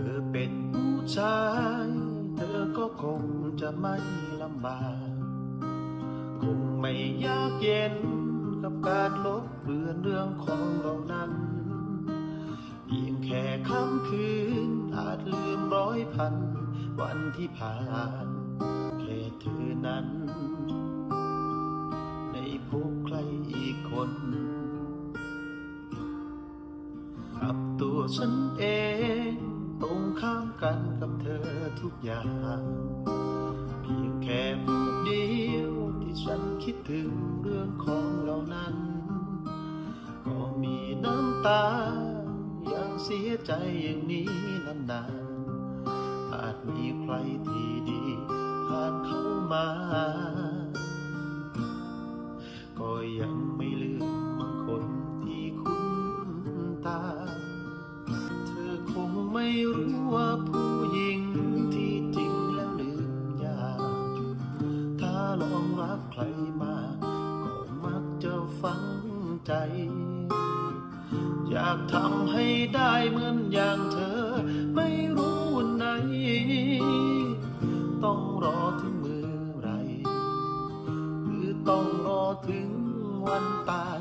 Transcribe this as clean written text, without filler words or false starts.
อเป็นผู้ชายเธอก็คงจะไม่ลำบากคงไม่ยากเย็นกับการลบเลือนเรื่องของเรานั้นเพียงแค่ค่ำคืนอาจลืม100,000วันที่ผ่านแค่เธอนั้นได้พบใครอีกคนกับตัวฉันเองตรงข้ามกันกับเธอทุกอย่างเพียงแค่พูดเดียวที่ฉันคิดถึงเรื่องของเรานั้นก็มีน้ำตายังเสียใจอย่างนี้นานๆอาจมีใครที่ดีผ่านเข้ามาก็ยังไม่ลืมบางคนที่คุ้นตาเธอคงไม่รู้ว่าผู้หญิงที่จริงแล้วลืมยากถ้าลองรักใครมาก็มักจะฝังใจอยากทำให้ได้เหมือนอย่างเธอไม่รู้วันไหนต้องรอถึงเมื่อไรหรือต้องรอถึงวันตาย